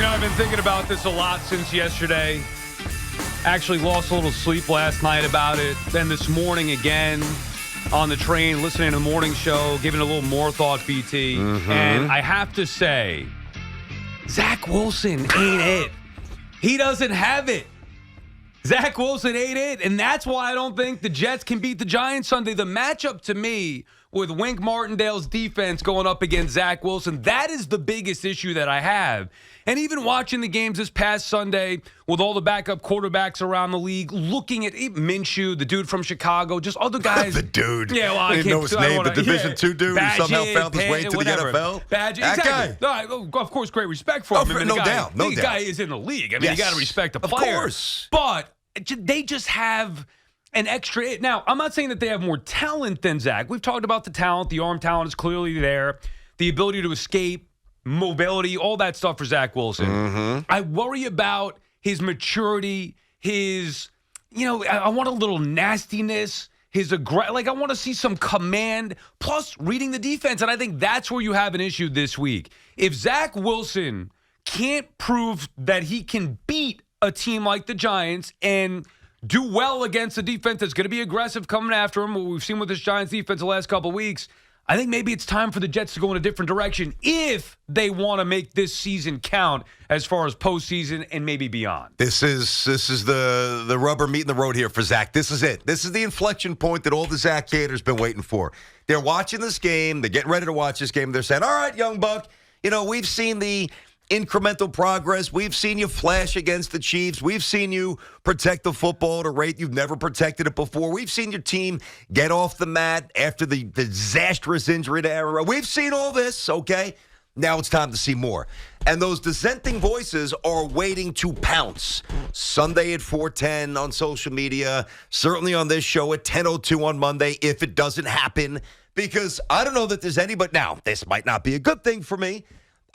I've been thinking about this a lot since yesterday. Actually lost a little sleep last night about it. Then this morning again on the train, listening to the morning show, giving it a little more thought, BT. And I have to say, Zach Wilson ain't it. He doesn't have it. Zach Wilson ain't it. And that's why I don't think the Jets can beat the Giants Sunday. The matchup to me with Wink Martindale's defense going up against Zach Wilson, that is the biggest issue that I have. And even watching the games this past Sunday with all the backup quarterbacks around the league, looking at Minshew, the dude from Chicago, just other guys. The dude. Yeah, well, I didn't know his name. The Division II dude who somehow found his way to the NFL. That exactly. guy. No, of course, great respect for him. No doubt. The guy is in the league. I mean, you got to respect the player. Of course. But they just have an extra. Now, I'm not saying that they have more talent than Zach. We've talked about the talent. The arm talent is clearly there. The ability to escape, mobility, all that stuff for Zach Wilson. I worry about his maturity, his, I want a little nastiness, his I want to see some command, plus reading the defense. And I think that's where you have an issue this week. If Zach Wilson can't prove that he can beat a team like the Giants and do well against a defense that's going to be aggressive coming after him, what we've seen with this Giants defense the last couple of weeks, I think maybe it's time for the Jets to go in a different direction if they want to make this season count as far as postseason and maybe beyond. This is the rubber meeting the road here for Zach. This is it. This is the inflection point that all the Zach haters been waiting for. They're watching this game. They're getting ready to watch this game. They're saying, all right, young buck, we've seen the incremental progress. We've seen you flash against the Chiefs. We've seen you protect the football at a rate you've never protected it before. We've seen your team get off the mat after the disastrous injury to Aaron. We've seen all this, okay? Now it's time to see more. And those dissenting voices are waiting to pounce. Sunday at 4:10 on social media, certainly on this show at 10:02 on Monday if it doesn't happen. Because I don't know that there's anybody. Now, this might not be a good thing for me.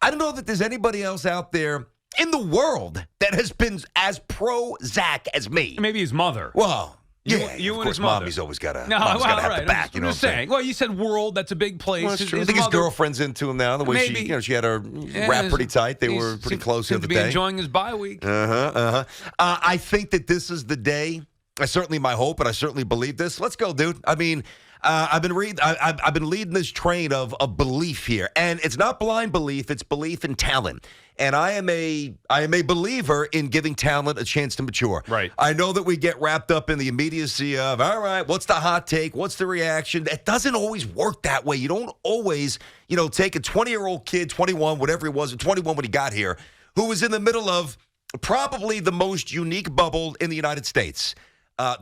I don't know that there's anybody else out there in the world that has been as pro-Zach as me. Maybe his mother. Well, you of and course, his mother. Mommy's always got to have the back. I'm just saying. Well, you said world. That's a big place. Well, that's true. I think his girlfriend's into him now. The way she had her wrapped pretty tight. They were pretty close the other day. Seems to be enjoying his bye week. I think that this is the day. That's certainly my hope, and I certainly believe this. Let's go, dude. I mean, I've been leading this train of belief here, and it's not blind belief; it's belief in talent. And I am a believer in giving talent a chance to mature. Right. I know that we get wrapped up in the immediacy of, all right, what's the hot take? What's the reaction? It doesn't always work that way. You don't always, take a 20-year-old kid, 21, whatever he was, 21 when he got here, who was in the middle of probably the most unique bubble in the United States.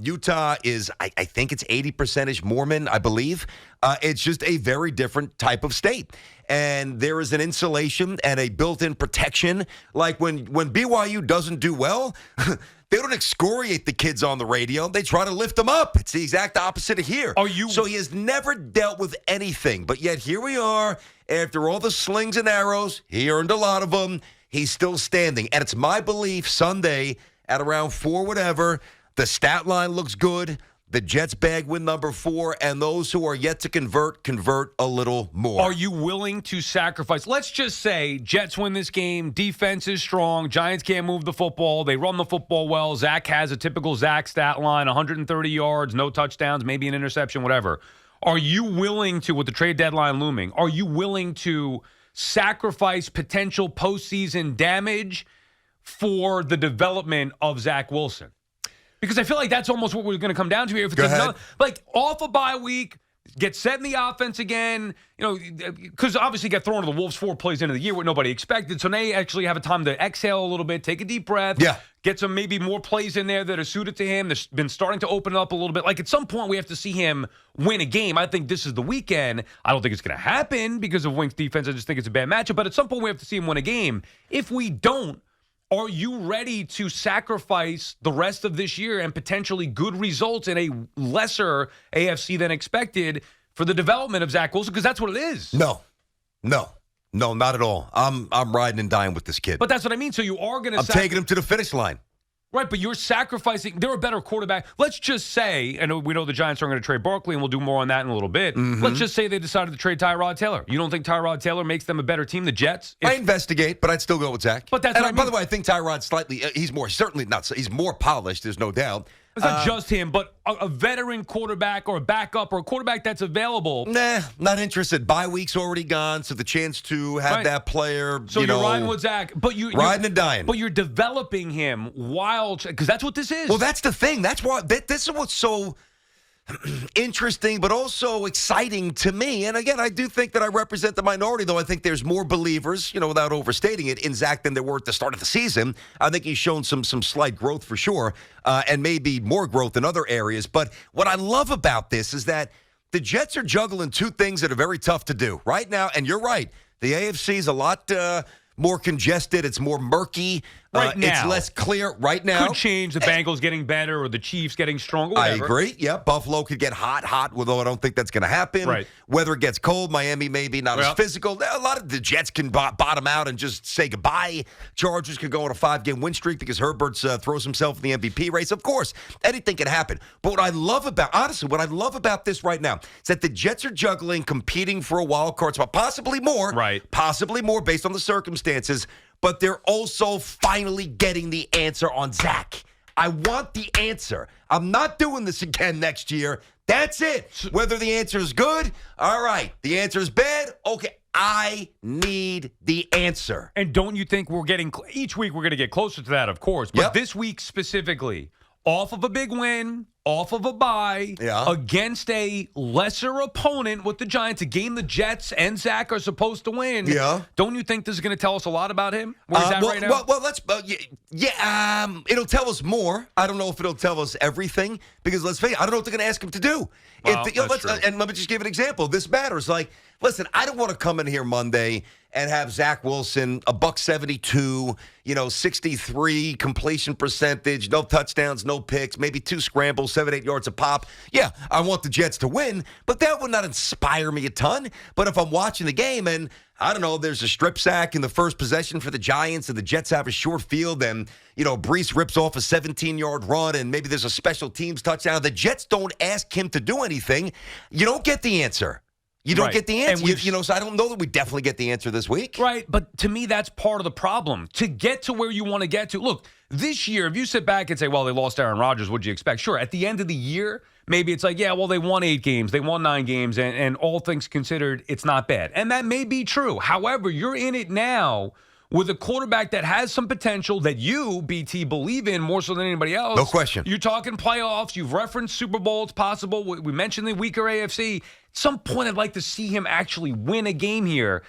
Utah is, I think it's 80% Mormon, I believe. It's just a very different type of state. And there is an insulation and a built-in protection. Like when BYU doesn't do well, they don't excoriate the kids on the radio. They try to lift them up. It's the exact opposite of here. So he has never dealt with anything. But yet here we are, after all the slings and arrows, he earned a lot of them. He's still standing. And it's my belief Sunday at around 4 whatever, the stat line looks good. The Jets bag win number 4, and those who are yet to convert a little more. Are you willing to sacrifice? Let's just say Jets win this game. Defense is strong. Giants can't move the football. They run the football well. Zach has a typical Zach stat line, 130 yards, no touchdowns, maybe an interception, whatever. Are you willing to, with the trade deadline looming, are you willing to sacrifice potential postseason damage for the development of Zach Wilson? Because I feel like that's almost what we're going to come down to here. Go ahead. Off a bye week, get set in the offense again, because obviously get thrown to the Wolves 4 plays into the year, what nobody expected. So they actually have a time to exhale a little bit, take a deep breath, get some maybe more plays in there that are suited to him. They've been starting to open it up a little bit. Like at some point we have to see him win a game. I think this is the weekend. I don't think it's going to happen because of Wink's defense. I just think it's a bad matchup. But at some point we have to see him win a game. If we don't, are you ready to sacrifice the rest of this year and potentially good results in a lesser AFC than expected for the development of Zach Wilson? Because that's what it is. No, not at all. I'm riding and dying with this kid. But that's what I mean. So you are going to taking him to the finish line. Right, but you're sacrificing. They're a better quarterback. Let's just say, and we know the Giants aren't going to trade Barkley, and we'll do more on that in a little bit. Let's just say they decided to trade Tyrod Taylor. You don't think Tyrod Taylor makes them a better team, the Jets? I investigate, but I'd still go with Zach. But that's by the way, I think Tyrod's slightly. He's more polished. There's no doubt. It's not just him, but a veteran quarterback or a backup or a quarterback that's available. Nah, not interested. Bye week's already gone, so the chance to have that player. So you're riding with Zach, but you're riding and dying. But you're developing him while, because that's what this is. Well, that's the thing. That's why this is what's so interesting, but also exciting to me. And again, I do think that I represent the minority, though I think there's more believers, without overstating it, in Zach than there were at the start of the season. I think he's shown some slight growth for sure, and maybe more growth in other areas. But what I love about this is that the Jets are juggling two things that are very tough to do right now. And you're right. The AFC is a lot more congested. It's more murky. Right now. It's less clear right now. Could change. The Bengals getting better or the Chiefs getting stronger. I agree. Yeah, Buffalo could get hot, although I don't think that's going to happen. Right. Weather gets cold. Miami maybe not as physical. A lot of the Jets can bottom out and just say goodbye. Chargers could go on a 5-game win streak because Herbert throws himself in the MVP race. Of course, anything can happen. But what I love about this right now is that the Jets are juggling, competing for a wild card spot, possibly more. Right. Possibly more based on the circumstances. But they're also finally getting the answer on Zach. I want the answer. I'm not doing this again next year. That's it. Whether the answer is good, all right. The answer is bad, okay. I need the answer. And don't you think each week we're going to get closer to that, of course. But this week specifically, off of a big win, off of a bye, against a lesser opponent with the Giants, a game the Jets and Zach are supposed to win. Yeah. Don't you think this is going to tell us a lot about him? Where he's at right now? Well, let's. It'll tell us more. I don't know if it'll tell us everything because let's face it, I don't know what they're going to ask him to do. Well, that's true. And let me just give an example. This matters. Like, listen, I don't want to come in here Monday and have Zach Wilson, a $172, 63 completion percentage, no touchdowns, no picks, maybe 2 scrambles, 7-8 yards a pop. Yeah, I want the Jets to win, but that would not inspire me a ton. But if I'm watching the game and, I don't know, there's a strip sack in the first possession for the Giants and the Jets have a short field and, Brees rips off a 17-yard run and maybe there's a special teams touchdown. The Jets don't ask him to do anything. You don't get the answer. You don't get the answer. So I don't know that we definitely get the answer this week. Right, but to me, that's part of the problem. To get to where you want to get to, look, this year, if you sit back and say, well, they lost Aaron Rodgers, what'd you expect? Sure, at the end of the year, maybe it's like, yeah, well, they won 8 games, they won 9 games, and all things considered, it's not bad. And that may be true. However, you're in it now with a quarterback that has some potential that you, BT, believe in more so than anybody else. No question. You're talking playoffs. You've referenced Super Bowl. It's possible. We mentioned the weaker AFC. At some point, I'd like to see him actually win a game here.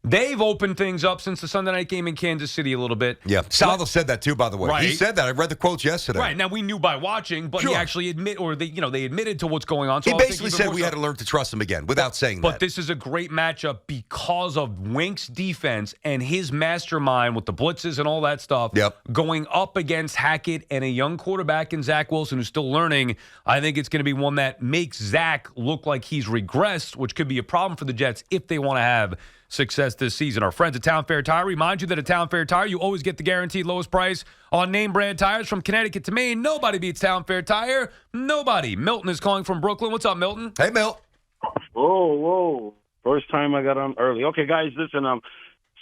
They've opened things up since the Sunday night game in Kansas City a little bit. Yeah, Salvo said that too, by the way. Right. He said that. I read the quotes yesterday. Right. Now, we knew by watching, but he actually they admitted to what's going on. So he basically said we had to learn to trust him again without saying that. But this is a great matchup because of Wink's defense and his mastermind with the blitzes and all that stuff going up against Hackett and a young quarterback in Zach Wilson who's still learning. I think it's going to be one that makes Zach look like he's regressed, which could be a problem for the Jets if they want to have success this season. Our friends at Town Fair Tire remind you that at Town Fair Tire, you always get the guaranteed lowest price on name brand tires from Connecticut to Maine. Nobody beats Town Fair Tire. Nobody. Milton is calling from Brooklyn. What's up, Milton? Hey, Milt. Whoa. First time I got on early. Okay, guys, listen,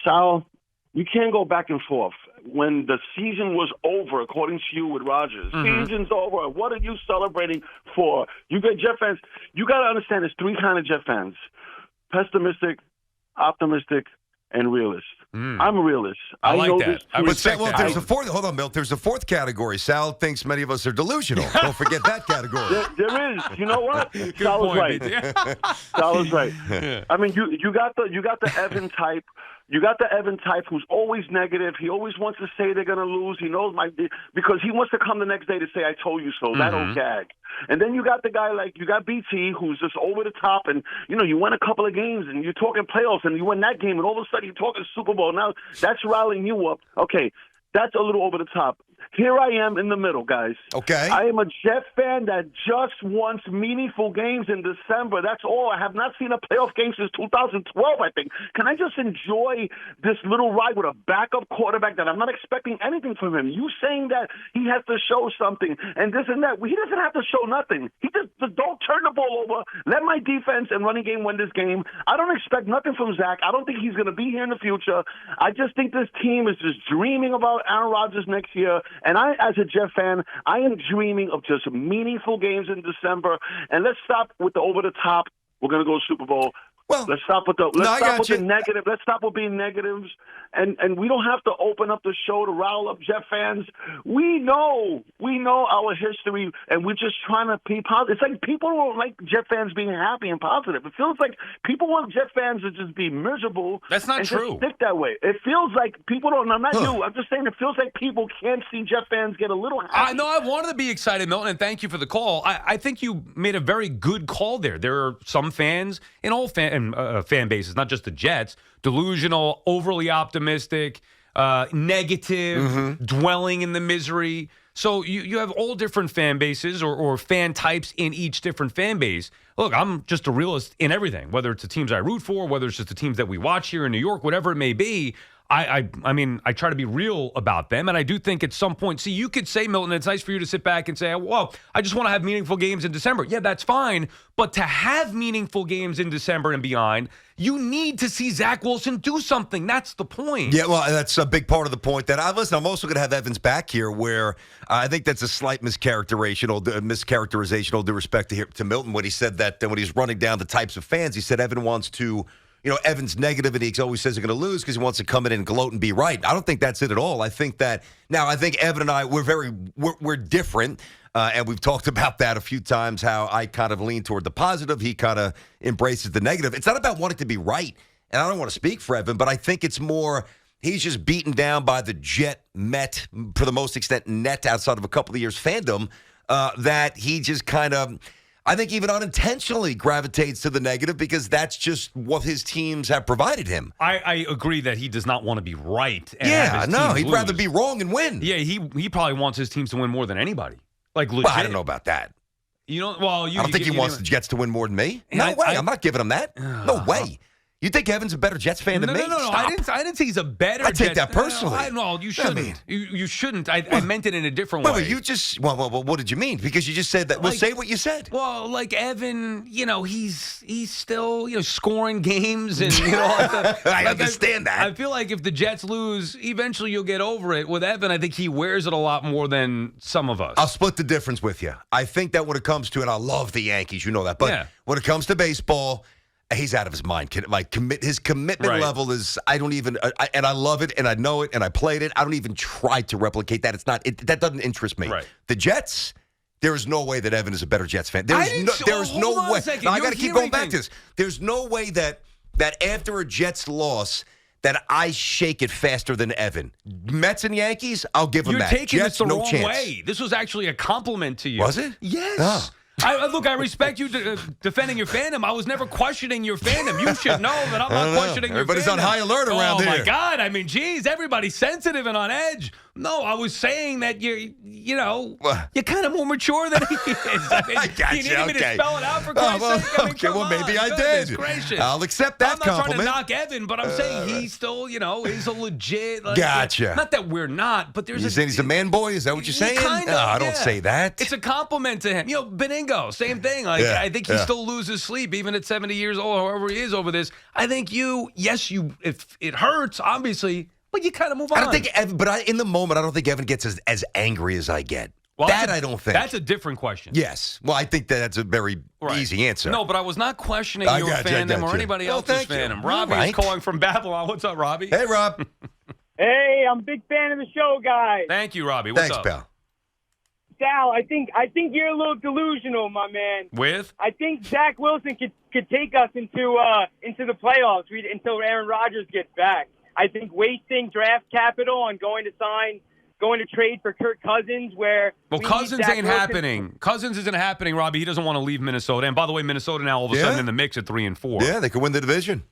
Sal, you can't go back and forth. When the season was over, according to you with Rodgers, season's over. What are you celebrating for? You got Jet fans. You got to understand there's 3 kinds of Jet fans. Pessimistic, optimistic, and realist. I'm a realist. I like that. I respect that. There's a fourth. Hold on, Milt. There's a fourth category. Sal thinks many of us are delusional. Don't forget that category. There is. You know what? Sal is right. Sal is right. Yeah. I mean, you got the Evan type. You got the Evan type who's always negative. He always wants to say they're going to lose. He knows because he wants to come the next day to say, I told you so. That old gag. And then you got the guy you got BT who's just over the top and, you win a couple of games and you're talking playoffs and you win that game and all of a sudden you're talking Super Bowl. Now that's riling you up. Okay, that's a little over the top. Here I am in the middle, guys. Okay. I am a Jet fan that just wants meaningful games in December. That's all. I have not seen a playoff game since 2012, I think. Can I just enjoy this little ride with a backup quarterback that I'm not expecting anything from him? You saying that he has to show something and this and that. He doesn't have to show nothing. He just don't turn the ball over. Let my defense and running game win this game. I don't expect nothing from Zach. I don't think he's going to be here in the future. I just think this team is just dreaming about Aaron Rodgers next year. And I, as a Jet fan, I am dreaming of just meaningful games in December. And let's stop with the over-the-top. We're going to go Super Bowl. Well, let's stop with the negative. Let's stop with being negatives, and we don't have to open up the show to rile up Jet fans. We know our history, and we're just trying to be positive. It's like people don't like Jet fans being happy and positive. It feels like people want Jet fans to just be miserable. That's not true. Just stick that way. It feels like people don't. I'm not you. I'm just saying it feels like people can't see Jet fans get a little happy. I know. I wanted to be excited, Milton, and thank you for the call. I think you made a very good call there. There are some fans in all fan bases, not just the Jets, delusional, overly optimistic, negative, dwelling in the misery. So you have all different fan bases or fan types in each different fan base. Look, I'm just a realist in everything, whether it's the teams I root for, whether it's just the teams that we watch here in New York, whatever it may be. I mean, I try to be real about them, and I do think at some point, see, you could say, Milton, it's nice for you to sit back and say, well, I just want to have meaningful games in December. Yeah, that's fine, but to have meaningful games in December and beyond, you need to see Zach Wilson do something. That's the point. Yeah, well, that's a big part of the point. That I'm also going to have Evans back here, where I think that's a slight mischaracterization, all due respect to Milton, when he said that when he's running down the types of fans, he said Evan wants to. Evan's negative, and he always says he's going to lose because he wants to come in and gloat and be right. I don't think that's it at all. I think Evan and I, we're different, and we've talked about that a few times, how I kind of lean toward the positive. He kind of embraces the negative. It's not about wanting to be right, and I don't want to speak for Evan, but I think it's more he's just beaten down by the Jet, Met, for the most extent, net outside of a couple of years fandom, that he just kind of, I think even unintentionally gravitates to the negative because that's just what his teams have provided him. I agree that he does not want to be right. And he'd rather be wrong and win. Yeah, he probably wants his teams to win more than anybody. Like legit. Well, I don't know about that. I don't think he wants the Jets to win more than me. No way. I'm not giving him that. No way. You think Evan's a better Jets fan than me? No. I didn't say he's a better. I take that personally. No, you shouldn't. You shouldn't. I meant it in a different way. But you just. Well, what did you mean? Because you just said that. Well, say what you said. Well, like Evan, he's still scoring games, and I understand that. I feel like if the Jets lose, eventually you'll get over it. With Evan, I think he wears it a lot more than some of us. I'll split the difference with you. I think that when it comes to, and I love the Yankees, you know that, but when it comes to baseball. He's out of his mind. His commitment level is, I don't even, and I love it, and I know it, and I played it. I don't even try to replicate that. That doesn't interest me. Right. The Jets, there is no way that Evan is a better Jets fan. There is no way. Now, I got to keep going back to this. There's no way that after a Jets loss, that I shake it faster than Evan. Mets and Yankees, I'll give him that. You're taking Jets, this the no wrong chance. way. This was actually a compliment to you. Was it? Yes. Oh. I respect you defending your fandom. I was never questioning your fandom. You should know that I'm not questioning your fandom. Everybody's on high alert around here. Oh, my God. I mean, geez, everybody's sensitive and on edge. No, I was saying that you're kind of more mature than he is. I mean, I got you needed me to spell it out for Christ's sake? I mean, maybe I did. Gracious. I'll accept that compliment. I'm not trying to knock Evan, but I'm saying he still, is a legit. Gotcha. Not that we're not, but there's you saying he's a man boy? Is that what you're saying? Kind of, I don't say that. It's a compliment to him. Beningo, same thing. I think he still loses sleep even at 70 years old, however he is over this. I think if it hurts, obviously, but you kind of move on. I don't think Evan, in the moment, I don't think Evan gets as angry as I get. Well, I don't think. That's a different question. Yes. Well, I think that's a very easy answer. No, but I was not questioning your fandom or anybody else's fandom. Robbie's calling from Babylon. What's up, Robbie? Hey, Rob. Hey, I'm a big fan of the show, guys. Thank you, Robbie. What's up? Thanks, pal. Sal, I think you're a little delusional, my man. With? I think Zach Wilson could take us into the playoffs until Aaron Rodgers gets back. I think wasting draft capital on going to trade for Kirk Cousins Cousins ain't happening. Cousins isn't happening, Robbie. He doesn't want to leave Minnesota. And by the way, Minnesota now all of a sudden in the mix at 3-4. Yeah, they could win the division.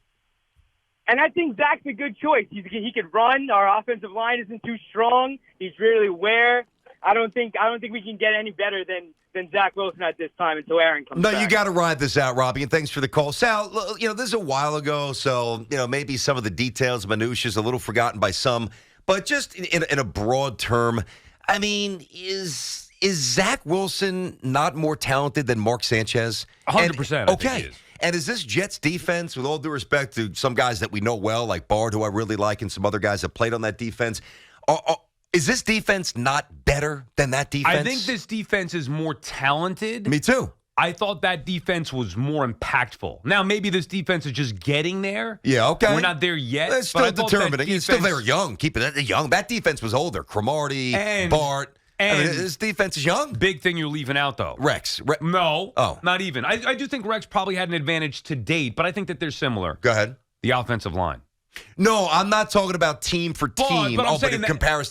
And I think Zach's a good choice. He could run. Our offensive line isn't too strong. He's really aware. I don't think we can get any better than Zach Wilson at this time until Aaron comes back. No, you got to ride this out, Robbie, and thanks for the call. Sal, this is a while ago, so, maybe some of the details, minutiae is a little forgotten by some, but just in a broad term, I mean, is Zach Wilson not more talented than Mark Sanchez? 100%. Okay. And is this Jets defense, with all due respect to some guys that we know well, like Bard, who I really like, and some other guys that played on that defense, is this defense not better than that defense? I think this defense is more talented. Me too. I thought that defense was more impactful. Now, maybe this defense is just getting there. Yeah, okay. We're not there yet. It's still determining. It's still very young. Keeping it young. That defense was older. Cromartie, Bart. This defense is young. Big thing you're leaving out, though. Rex. No. Oh. Not even. I do think Rex probably had an advantage to date, but I think that they're similar. Go ahead. The offensive line. No, I'm not talking about team for team. But in comparing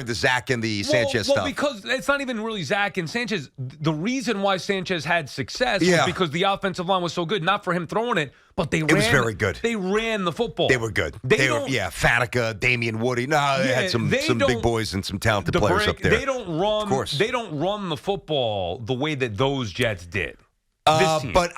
the Zach and the Sanchez stuff. Well, because it's not even really Zach and Sanchez. The reason why Sanchez had success was because the offensive line was so good. Not for him throwing it, but it was very good. They ran the football. They were good. Fatica, Damian Woody. No, they had some big boys and some talented players up there. They don't run. Of course. They don't run the football the way that those Jets did. But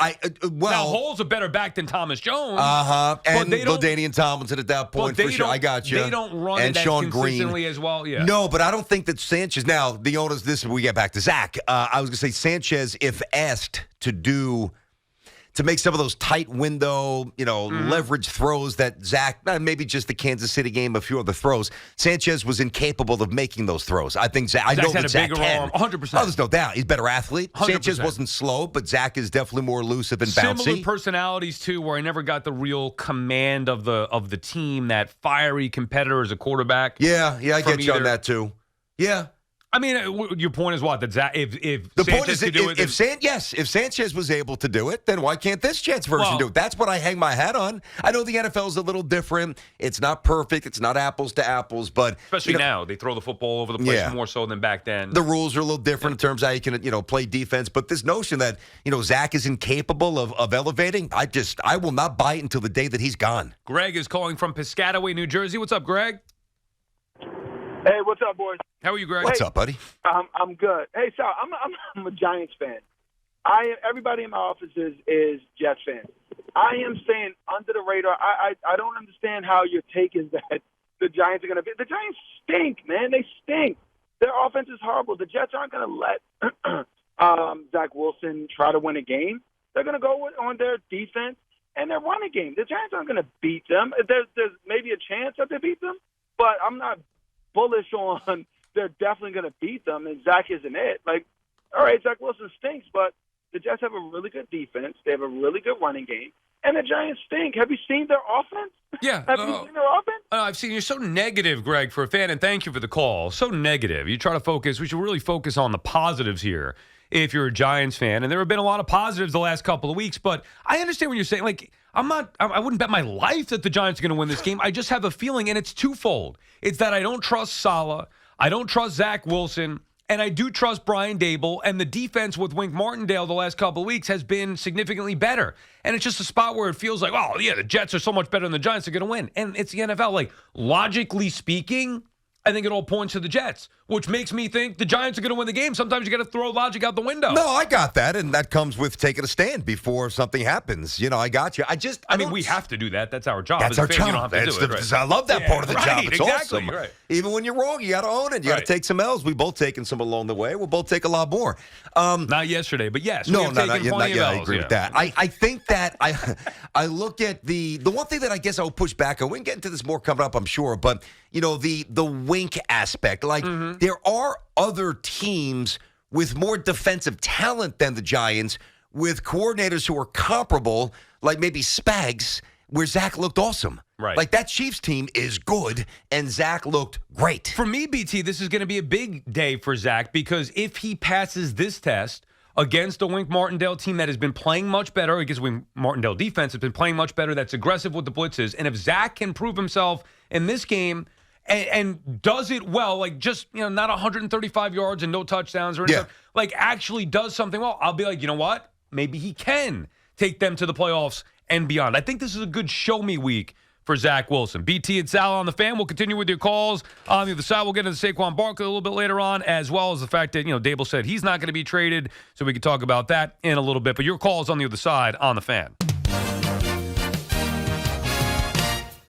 now Hall's a better back than Thomas Jones. And LaDainian Tomlinson at that point for sure. I got you. They don't run and it Sean consistently Green as well. Yeah. No, but I don't think that Sanchez. Now the onus. This we get back to Zach. I was going to say Sanchez, if asked to make some of those tight window, leverage throws that Zach, maybe just the Kansas City game, a few other throws. Sanchez was incapable of making those throws. I think Zach. I know that Zach can. 100%. Oh, there's no doubt. He's a better athlete. 100%. Sanchez wasn't slow, but Zach is definitely more elusive and bouncy. Similar personalities too, where I never got the real command of the team. That fiery competitor as a quarterback. Yeah, I get you on that too. Yeah. I mean, your point is what? That Zach, if the Sanchez point is, could do it, if Sanchez was able to do it, then why can't this Jets version do it? That's what I hang my hat on. I know the NFL is a little different. It's not perfect. It's not apples to apples, but especially now they throw the football all over the place more so than back then. The rules are a little different in terms of how you can play defense. But this notion that Zach is incapable of elevating, I will not buy it until the day that he's gone. Greg is calling from Piscataway, New Jersey. What's up, Greg? Hey, what's up, boys? How are you, Greg? What's up, buddy? I'm good. Hey, Sal, I'm a Giants fan. Everybody in my office is Jets fans. I am saying under the radar. I don't understand how your take is that the Giants are going to be. The Giants stink, man. They stink. Their offense is horrible. The Jets aren't going to let Zach Wilson try to win a game. They're going to go on their defense and their running game. The Giants aren't going to beat them. There's maybe a chance that they beat them, but I'm not bullish on they're definitely going to beat them, and Zach isn't it. Like, all right, Zach Wilson stinks, but the Jets have a really good defense. They have a really good running game, and the Giants stink. Have you seen their offense? Yeah. Have you seen their offense? I've seen. You're so negative, Greg, for a fan, and thank you for the call. So negative. You try to focus. We should really focus on the positives here if you're a Giants fan, and there have been a lot of positives the last couple of weeks, but I understand what you're saying. Like, I wouldn't bet my life that the Giants are going to win this game. I just have a feeling, and it's twofold. It's that I don't trust Saleh, I don't trust Zach Wilson, and I do trust Brian Dable, and the defense with Wink Martindale the last couple of weeks has been significantly better. And it's just a spot where it feels like, oh, yeah, the Jets are so much better than the Giants are going to win. And it's the NFL. Like, logically speaking, I think it all points to the Jets, which makes me think the Giants are going to win the game. Sometimes you got to throw logic out the window. No, I got that, and that comes with taking a stand before something happens. I got you. I mean, we have to do that. That's our job. That's our job. You don't have to do it, right? I love that part of the job. It's exactly, awesome. Right. Even when you're wrong, you got to own it. You got to take some L's. We both taken some along the way. We'll both take a lot more. Not yesterday, but yes. Not yet. I agree with that. I think that I look at the one thing that I guess I'll push back on. We can get into this more coming up, I'm sure, but the Wink aspect. Like, there are other teams with more defensive talent than the Giants, with coordinators who are comparable, like maybe Spags, where Zach looked awesome. Right. Like, that Chiefs team is good, and Zach looked great. For me, BT, this is going to be a big day for Zach, because if he passes this test against a Wink Martindale team that has been playing much better, against Wink Martindale defense has been playing much better, that's aggressive with the blitzes, and if Zach can prove himself in this game and does it well, like just, not 135 yards and no touchdowns or anything, like actually does something well, I'll be like, you know what? Maybe he can take them to the playoffs and beyond. I think this is a good show me week for Zach Wilson. BT and Sal on the Fan. We'll continue with your calls on the other side. We'll get into Saquon Barkley a little bit later on, as well as the fact that, Dable said he's not going to be traded, so we can talk about that in a little bit. But your calls on the other side on the Fan.